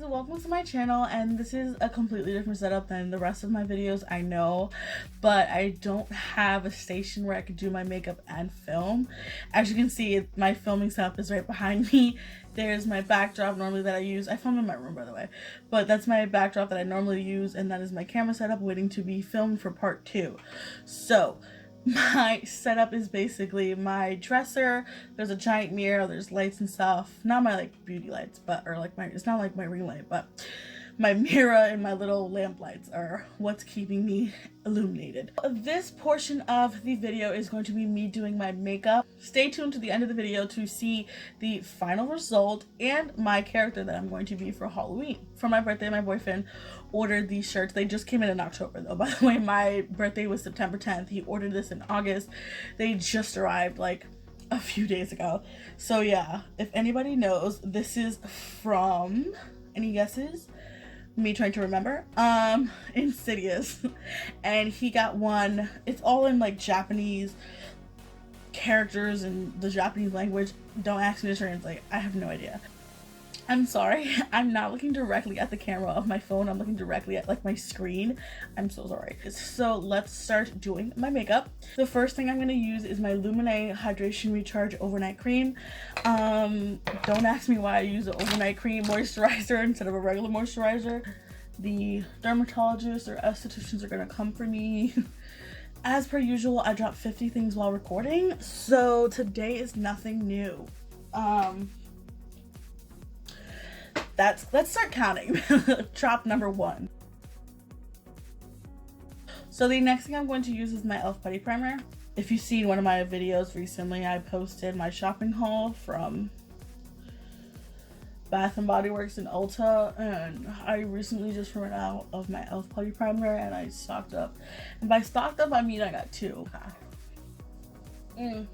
welcome to my channel, and this is a completely different setup than the rest of my videos, I know, but I don't have a station where I could do my makeup and film. As you can see, my filming setup is right behind me. There's my backdrop normally that I use. I film in my room, by the way, but that's my backdrop that I normally use, and that is my camera setup waiting to be filmed for part 2. So my setup is basically my dresser. There's a giant mirror, there's lights and stuff, not my like beauty lights, but or like my, it's not like my ring light, but my mirror and my little lamp lights are what's keeping me illuminated. This portion of the video is going to be me doing my makeup. Stay tuned to the end of the video to see the final result and my character that I'm going to be for Halloween. For my birthday, my boyfriend ordered these shirts. They just came in October though. By the way, my birthday was September 10th. He ordered this in August. They just arrived like a few days ago. So yeah, if anybody knows, this is from, any guesses? Me trying to remember, Insidious. And he got one, it's all in like Japanese characters and the Japanese language. Don't ask me to translate, I have no idea. I'm sorry, I'm not looking directly at the camera of my phone, I'm looking directly at like my screen. I'm so sorry. So let's start doing my makeup. The first thing I'm going to use is my Luminous Hydration Recharge Overnight Cream. Don't ask me why I use an overnight cream moisturizer instead of a regular moisturizer. The dermatologists or estheticians are going to come for me. As per usual, I dropped 50 things while recording, so today is nothing new. Let's start counting. Drop number 1. So the next thing I'm going to use is my e.L.f. Putty Primer. If you've seen one of my videos recently, I posted my shopping haul from Bath & Body Works and Ulta, and I recently just ran out of my e.L.f. Putty Primer and I stocked up. And by stocked up, I mean I got 2. You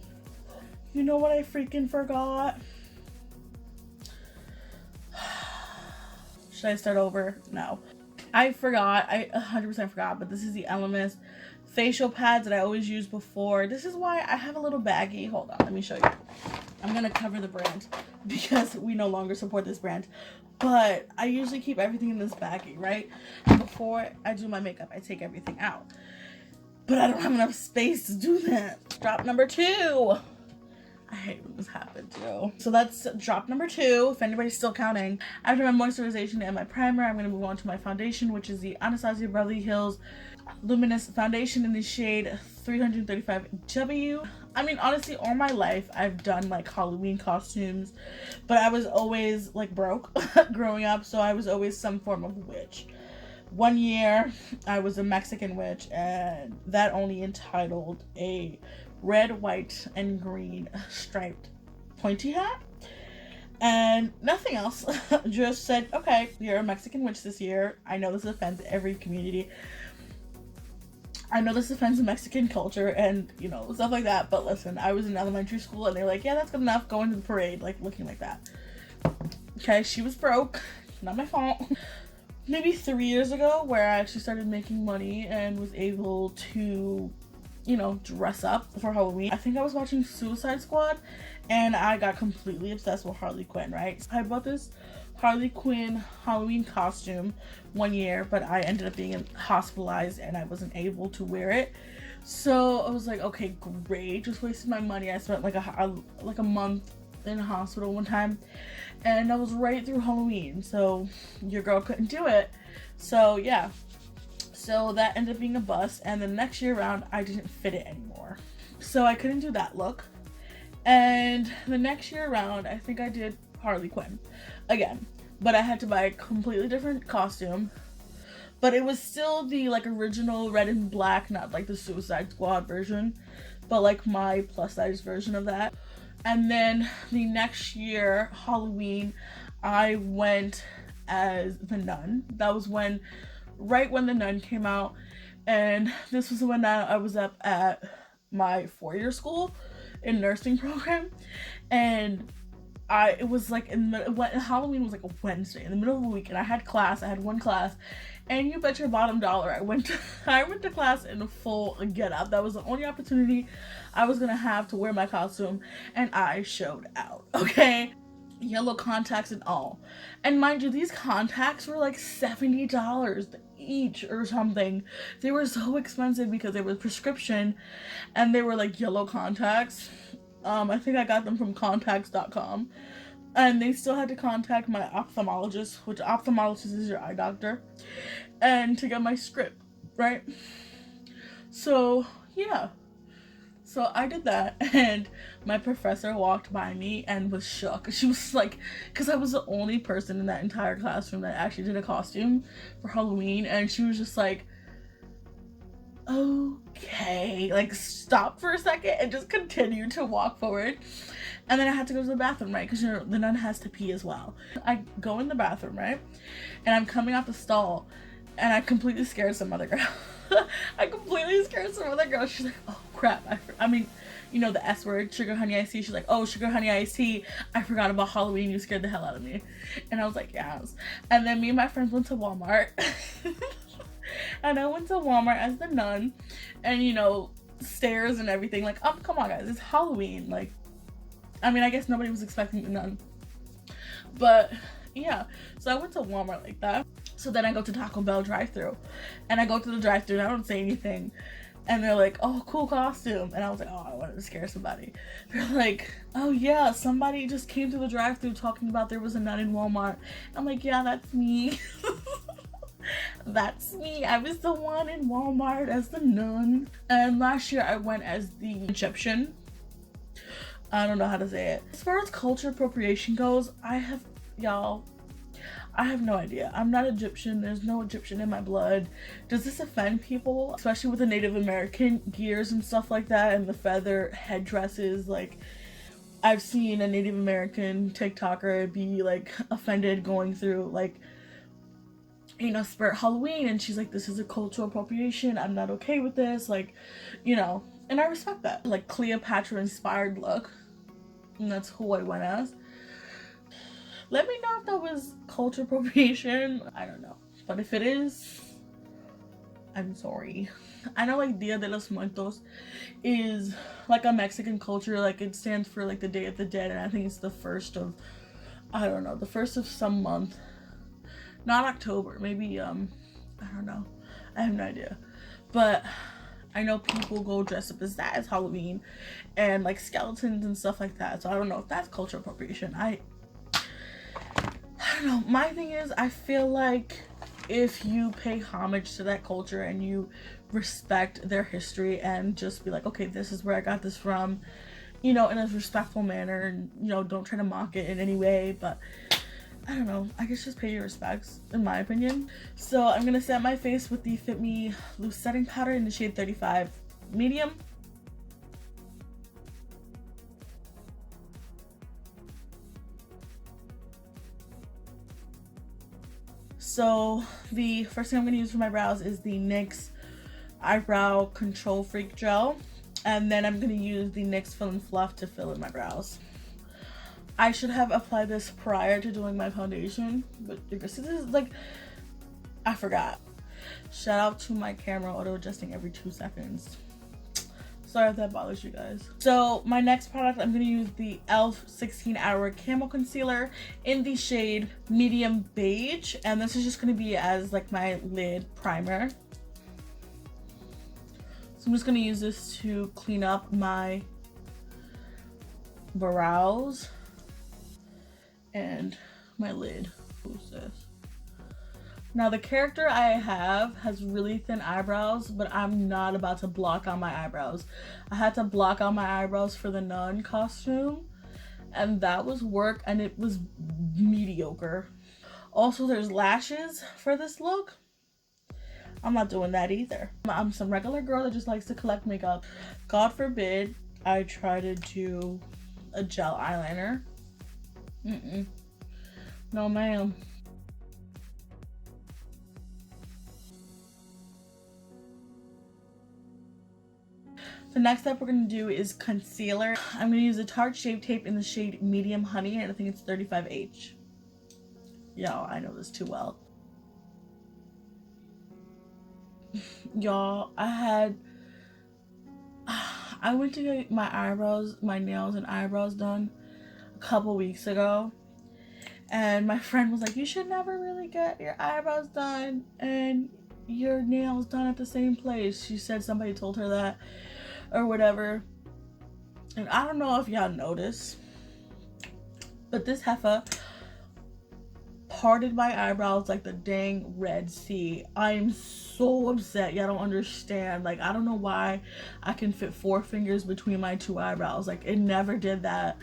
know what I freaking forgot? Should I start over? No. I forgot. I 100% forgot, but this is the Luminous facial pads that I always use before. This is why I have a little baggie. Hold on, let me show you. I'm gonna cover the brand because we no longer support this brand. But I usually keep everything in this baggie, right? And before I do my makeup, I take everything out. But I don't have enough space to do that. Drop number 2. I hate when this happens, yo. So that's drop number 2, if anybody's still counting. After my moisturization and my primer, I'm going to move on to my foundation, which is the Anastasia Beverly Hills Luminous Foundation in the shade 335W. I mean, honestly, all my life, I've done like Halloween costumes, but I was always like broke growing up, so I was always some form of witch. One year, I was a Mexican witch, and that only entitled a red, white, and green striped pointy hat, and nothing else. Just said, okay, you're a Mexican witch this year. I know this offends every community. I know this offends Mexican culture and, you know, stuff like that, but listen, I was in elementary school and they're like, yeah, that's good enough, going to the parade, like, looking like that. Okay, she was broke, not my fault. Maybe 3 years ago, where I actually started making money and was able to, you know, dress up for Halloween. I think I was watching Suicide Squad and I got completely obsessed with Harley Quinn, right? I bought this Harley Quinn Halloween costume one year, but I ended up being hospitalized and I wasn't able to wear it. So I was like, okay, great, just wasted my money. I spent like a month in a hospital one time, and I was right through Halloween, so your girl couldn't do it. So yeah. So that ended up being a bust, and the next year around, I didn't fit it anymore. So I couldn't do that look. And the next year around, I think I did Harley Quinn again. But I had to buy a completely different costume. But it was still the like original red and black, not like the Suicide Squad version, but like my plus size version of that. And then the next year, Halloween, I went as the nun. That was when right when the nun came out, and this was when I was up at my 4-year school in nursing program, and it was like Halloween was like a Wednesday in the middle of the week, and I had one class, and you bet your bottom dollar I went to class in a full get up. That was the only opportunity I was gonna have to wear my costume, and I showed out. Okay, yellow contacts and all. And mind you, these contacts were like $70 each or something. They were so expensive because they were prescription and they were like yellow contacts. I think I got them from contacts.com. And they still had to contact my ophthalmologist, which ophthalmologist is your eye doctor, and to get my script, right? So, yeah. So I did that, and my professor walked by me and was shook. She was like, because I was the only person in that entire classroom that actually did a costume for Halloween, and she was just like, okay, like stop for a second and just continue to walk forward. And then I had to go to the bathroom, right? Because the nun has to pee as well. I go in the bathroom, right? And I'm coming out the stall, and I completely scared some other girl. I completely scared some other girl. She's like, oh crap. I mean, you know the S word, sugar honey iced tea. She's like, oh, sugar honey iced tea. I forgot about Halloween. You scared the hell out of me. And I was like, yes. And then me and my friends went to Walmart. And I went to Walmart as the nun. And, you know, stairs and everything. Like, oh, come on, guys. It's Halloween. Like, I mean, I guess nobody was expecting the nun. But, yeah. So I went to Walmart like that. So then I go to Taco Bell drive-thru, and I go to the drive-thru and I don't say anything, and they're like, oh, cool costume. And I was like, oh, I wanted to scare somebody. They're like, oh yeah, somebody just came to the drive-thru talking about there was a nun in Walmart. I'm like, yeah, that's me. That's me. I was the one in Walmart as the nun. And last year I went as the Egyptian. I don't know how to say it. As far as culture appropriation goes, I have no idea. I'm not Egyptian. There's no Egyptian in my blood. Does this offend people? Especially with the Native American gears and stuff like that, and the feather headdresses. Like, I've seen a Native American TikToker be like offended going through like, you know, Spirit Halloween, and she's like, this is a cultural appropriation. I'm not okay with this. Like, you know, and I respect that. Like, Cleopatra inspired look. And that's who I went as. Let me know if that was culture appropriation. I don't know. But if it is, I'm sorry. I know like Dia de los Muertos is like a Mexican culture. Like it stands for like the Day of the Dead. And I think it's the first of, I don't know, the first of some month. Not October. Maybe, I don't know. I have no idea. But I know people go dress up as that as Halloween. And like skeletons and stuff like that. So I don't know if that's cultural appropriation. I don't know. My thing is, I feel like if you pay homage to that culture and you respect their history and just be like, okay, this is where I got this from, you know, in a respectful manner, and, you know, don't try to mock it in any way, but I don't know. I guess just pay your respects, in my opinion. So I'm going to set my face with the Fit Me Loose Setting Powder in the shade 35 Medium. So the first thing I'm going to use for my brows is the NYX Eyebrow Control Freak Gel. And then I'm going to use the NYX Fill and Fluff to fill in my brows. I should have applied this prior to doing my foundation. But you can see this is like, I forgot. Shout out to my camera auto adjusting every 2 seconds. Sorry if that bothers you guys. So my next product, I'm going to use the e.l.f. 16 Hour Camo Concealer in the shade Medium Beige. And this is just going to be as like my lid primer. So I'm just going to use this to clean up my brows and my lid. Who's this? Now the character I have has really thin eyebrows, but I'm not about to block out my eyebrows. I had to block out my eyebrows for the nun costume, and that was work, and it was mediocre. Also, there's lashes for this look. I'm not doing that either. I'm some regular girl that just likes to collect makeup. God forbid I try to do a gel eyeliner. No ma'am. The next step we're going to do is concealer. I'm going to use a Tarte Shape Tape in the shade Medium Honey, and I think it's 35H. Y'all, I know this too well. Y'all, I went to get my eyebrows, my nails and eyebrows done a couple weeks ago, And my friend was like, you should never really get your eyebrows done and your nails done at the same place. She said somebody told her that or whatever. And I don't know if y'all noticed, but this heifer parted my eyebrows like the dang Red Sea. I am so upset. Y'all don't understand. Like, I don't know why I can fit 4 fingers between my 2 eyebrows. Like, it never did that.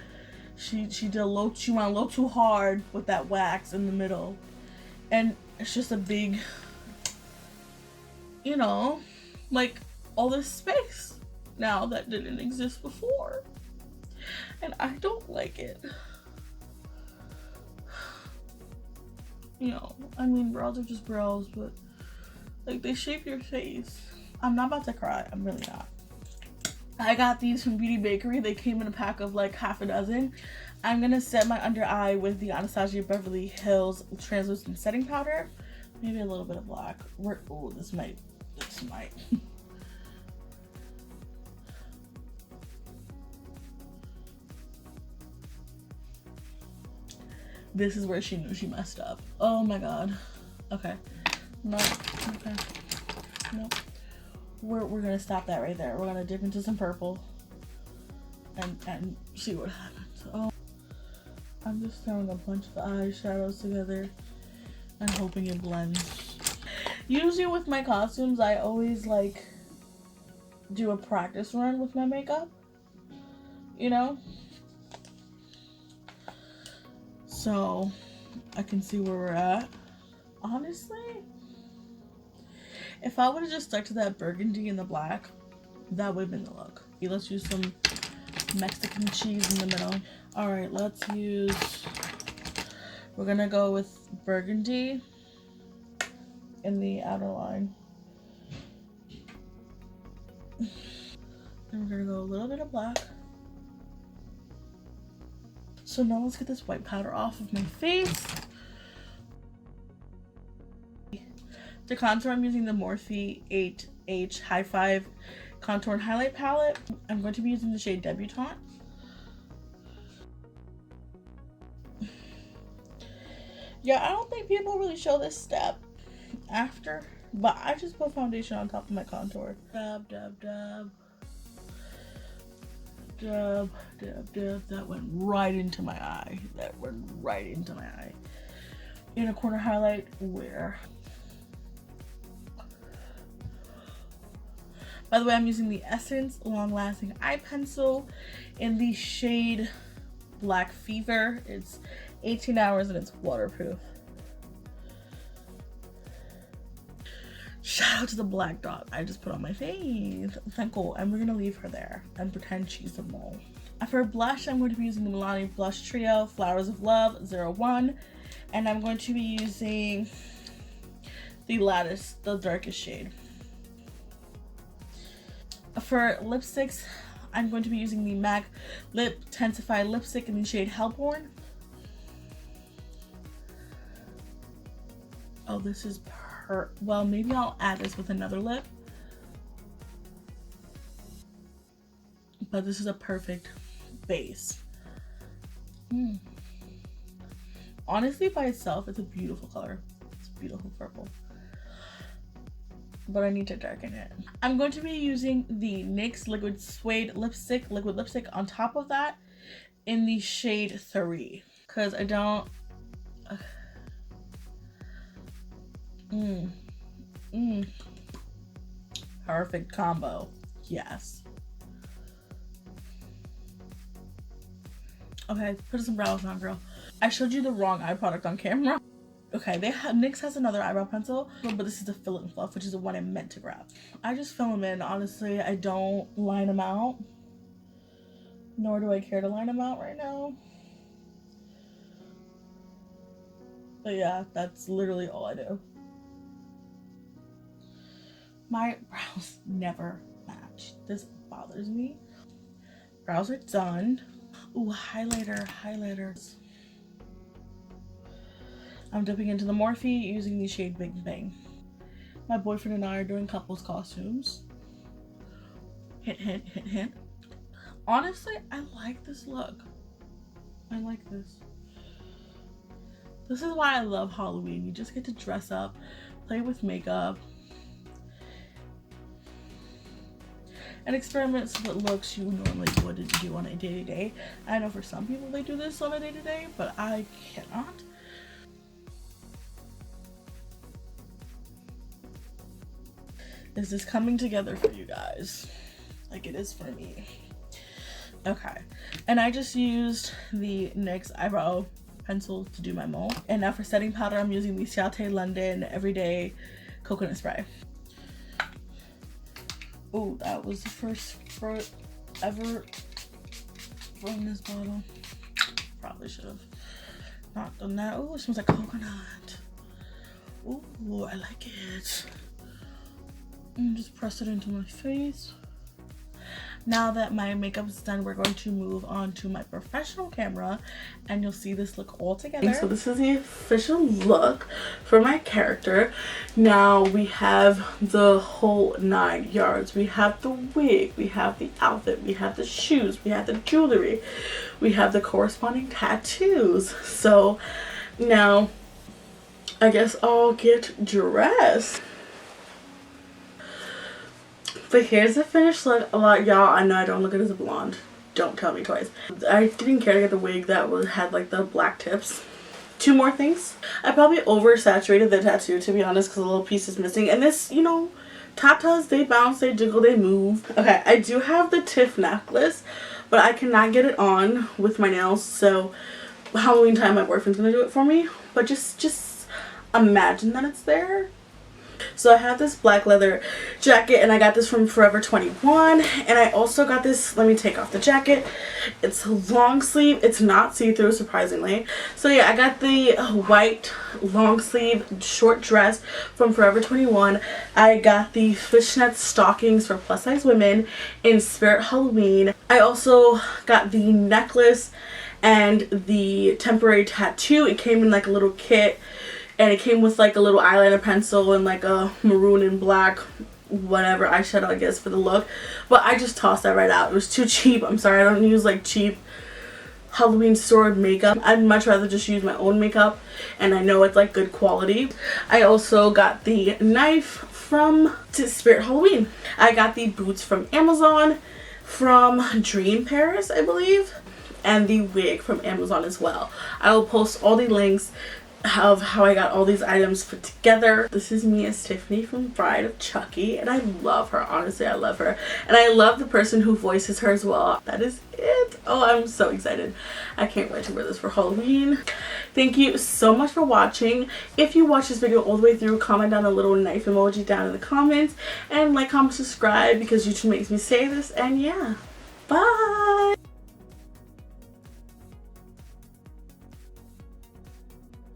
She went a little too hard with that wax in the middle. And it's just a big, you know, like all this space now that didn't exist before. And I don't like it. You know, I mean, brows are just brows, but like they shape your face. I'm not about to cry. I'm really not. I got these from Beauty Bakery. They came in a pack of like half a dozen. I'm gonna set my under eye with the Anastasia Beverly Hills translucent setting powder. Maybe a little bit of black. Oh, this might. This is where she knew she messed up. Oh my god. Okay. No. Okay. Nope. We're gonna stop that right there. We're gonna dip into some purple and see what happens. Oh, I'm just throwing a bunch of eyeshadows together and hoping it blends. Usually with my costumes, I always like do a practice run with my makeup, you know? So I can see where we're at. Honestly, if I would have just stuck to that burgundy and the black, that would have been the look. Let's use some Mexican cheese in the middle. All right, we're gonna go with burgundy in the outer line. And we're gonna go a little bit of black. So now let's get this white powder off of my face. To contour, I'm using the Morphe 8H High 5 Contour and Highlight Palette. I'm going to be using the shade Debutante. Yeah, I don't think people really show this step after, but I just put foundation on top of my contour. Dab, dab, dab. Dab, dab, dab. That went right into my eye. Inner corner highlight, where? By the way, I'm using the Essence Long Lasting Eye Pencil in the shade Black Fever. It's 18 hours and it's waterproof. Shout out to the black dot I just put on my face. Thank you. And we're gonna leave her there and pretend she's a mole. For blush, I'm going to be using the Milani Blush Trio Flowers of Love 01. And I'm going to be using the Lattice, the darkest shade. For lipsticks, I'm going to be using the MAC Lip Tensify Lipstick in the shade Hellborn. Oh, this is well, maybe I'll add this with another lip. But this is a perfect base. Honestly, by itself, it's a beautiful color. It's a beautiful purple. But I need to darken it. I'm going to be using the NYX Liquid Suede liquid lipstick on top of that in the shade 3. Because I don't... Perfect combo. Yes. Okay, put some brows on, girl. I showed you the wrong eye product on camera. Okay, NYX has another eyebrow pencil, but this is the Fill and Fluff, which is the one I meant to grab. I just fill them in, honestly. I don't line them out. Nor do I care to line them out right now. But yeah, that's literally all I do. My brows never match. This bothers me. Brows are done. Ooh, highlighters. I'm dipping into the Morphe using the shade Big Bang. My boyfriend and I are doing couples costumes. Hint, hint, hint, hint. Honestly, I like this look. I like this. This is why I love Halloween. You just get to dress up, play with makeup, and experiment with looks you normally wouldn't do on a day-to-day. I know for some people they do this on a day-to-day, but I cannot. Is this coming together for you guys? Like it is for me. Okay, and I just used the NYX eyebrow pencil to do my mole. And now for setting powder, I'm using the Ciate London Everyday Coconut Spray. Oh, that was the first fruit ever from this bottle. Probably should have not done that. Oh, it smells like coconut. Oh, I like it. And just press it into my face. Now that my makeup is done, we're going to move on to my professional camera and you'll see this look all together. So this is the official look for my character. Now we have the whole 9 yards. We have the wig, we have the outfit, we have the shoes, we have the jewelry, we have the corresponding tattoos. So now I guess I'll get dressed. But here's the finished look. A lot, y'all, I know I don't look good as a blonde. Don't tell me twice. I didn't care to get the wig that had like the black tips. 2 more things. I probably oversaturated the tattoo, to be honest, because a little piece is missing. And this, you know, tatas, they bounce, they jiggle, they move. Okay, I do have the Tiff necklace, but I cannot get it on with my nails. So Halloween time, my boyfriend's gonna do it for me. But just imagine that it's there. So I have this black leather jacket and I got this from Forever 21, and I also got this, let me take off the jacket, it's long sleeve, it's not see-through surprisingly. So yeah, I got the white long sleeve short dress from Forever 21. I got the fishnet stockings for plus size women in Spirit Halloween. I also got the necklace and the temporary tattoo. It came in like a little kit. And it came with like a little eyeliner pencil and like a maroon and black whatever eyeshadow, I guess, for the look. But I just tossed that right out. It was too cheap. I'm sorry, I don't use like cheap Halloween store makeup. I'd much rather just use my own makeup, and I know it's like good quality. I also got the knife from Spirit Halloween. I got the boots from Amazon from Dream Paris, I believe, and the wig from Amazon as well. I will post all the links of how I got all these items put together. This is me as Tiffany from Bride of Chucky, and I love her. Honestly, I love her, and I love the person who voices her as well. That is it. Oh, I'm so excited. I can't wait to wear this for Halloween. Thank you so much for watching. If you watch this video all the way through, comment down a little knife emoji down in the comments, and like, comment, subscribe, because YouTube makes me say this. And yeah, bye.